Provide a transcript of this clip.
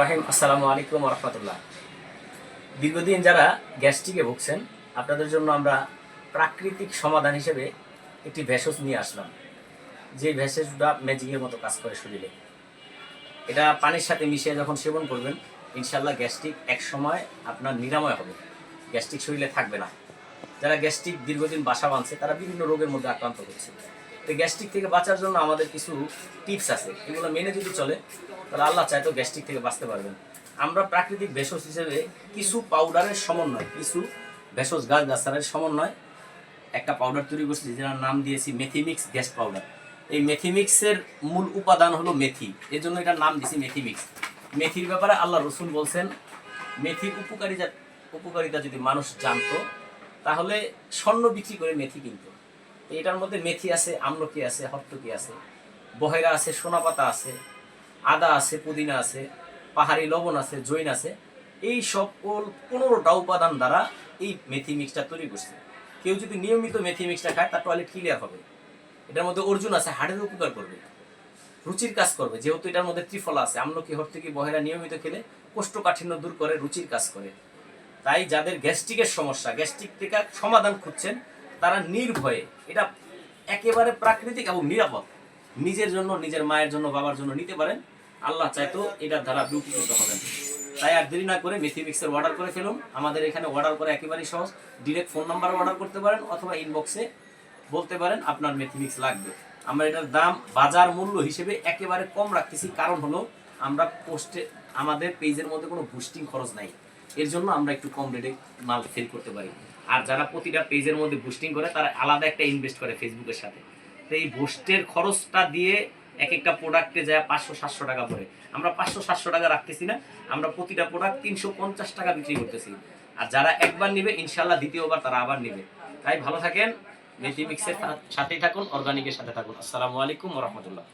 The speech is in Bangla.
রাহিম আসসালামু আলাইকুম রহমতুল্লাহ। দীর্ঘদিন যারা গ্যাস্ট্রিকে ভুগছেন আপনাদের জন্য আমরা প্রাকৃতিক সমাধান হিসেবে একটি ভেষজ নিয়ে আসলাম, যে ভেষজটা ম্যাজিকের মতো কাজ করে শরীরে। এটা পানির সাথে মিশিয়ে যখন সেবন করবেন ইনশাল্লাহ গ্যাস্ট্রিক এক সময় আপনার নিরাময় হবে, গ্যাস্ট্রিক শরীরে থাকবে না। যারা গ্যাস্ট্রিক দীর্ঘদিন বাসা বাঁধছে তারা বিভিন্ন রোগের মধ্যে আক্রান্ত হচ্ছে। তো গ্যাস্ট্রিক থেকে বাঁচার জন্য আমাদের কিছু টিপস আছে, এগুলো মেনে যদি চলে তাহলে আল্লাহ চাইতো গ্যাস্ট্রিক থেকে বাঁচতে পারবেন। আমরা প্রাকৃতিক ভেষজ হিসেবে কিছু পাউডারের সমন্বয়, কিছু ভেষজ গাছগাছালের সমন্বয় একটা পাউডার তৈরি করছি, যেটার নাম দিয়েছি মেথিমিক্স গ্যাস পাউডার। এই মেথিমিক্সের মূল উপাদান হলো মেথি, এর জন্য এটার নাম দিয়েছি মেথিমিক্স। মেথির ব্যাপারে আল্লাহ রসুল বলছেন, মেথির উপকারিতা যদি মানুষ জানতো তাহলে স্বর্ণ বিক্রি করে মেথি কিনতো। এটার মধ্যে মেথি আছে, আমলকি আছে, হরতকি আছে, বহেরা আছে, সোনাপাতা আছে, আদা আছে, পুদিনা আছে, পাহাড়ি লবণ আছে, জৈন আছে। এই সকল 15টা উপাদান দ্বারা এই মেথি মিক্সটা তৈরি করছে। কেউ যদি নিয়মিত মেথি মিক্সটা খায় তার টয়লেট ক্লিয়ার হবে। এটার মধ্যে অর্জুন আছে, হাড়ের উপকার করবে, রুচির কাজ করবে, যেহেতু এটার মধ্যে ত্রিফলা আছে। আমলকি, হরতকি, বহেরা নিয়মিত খেলে কোষ্ঠকাঠিন্য দূর করে, রুচির কাজ করে। তাই যাদের গ্যাস্ট্রিকের সমস্যা, গ্যাস্ট্রিক থেকে সমাধান খুঁজছেন, তারা নির্ভয়ে, এটা একেবারে প্রাকৃতিক এবং নিরাপদ, নিজের জন্য, নিজের মায়ের জন্য, বাবার জন্য নিতে পারেন। আল্লাহ চাইতো এটার দ্বারা আপনি উপকৃত হবেন। তাই আর দেরি না করে মেথি মিক্সের অর্ডার করে ফেলুন। আমাদের এখানে অর্ডার করে একেবারেই সহজ। ডিরেক্ট ফোন নাম্বার অর্ডার করতে পারেন অথবা ইনবক্সে বলতে পারেন আপনার মেথি মিক্স লাগবে। আমরা এটার দাম বাজার মূল্য হিসেবে একেবারে কম রাখতেছি, কারণ হলো আমরা পোস্টে, আমাদের পেজের মধ্যে কোনো বুস্টিং খরচ নাই, এর জন্য আমরা একটু কম রেটে মাল সেল করতে পারি। আর যারা প্রতিটা পেজের মধ্যে বুস্টিং করে তারা আলাদা একটা ইনভেস্ট করে ফেসবুকের সাথে। তো এই বুস্টের খরচটা দিয়ে এক একটা প্রোডাক্টে যায় 500-700 টাকা পড়ে। আমরা 500-700 টাকা রাখতেছি না, আমরা প্রতিটা প্রোডাক্ট 350 টাকা বিক্রি করতেছি। আর যারা একবার নিবে ইনশাল্লাহ দ্বিতীয়বার তারা আবার নিবে। তাই ভালো থাকেন, মেথি মিক্সের সাথেই থাকুন, অর্গানিকের সাথে থাকুন। আসসালামু আলাইকুম রহমতুল্লাহ।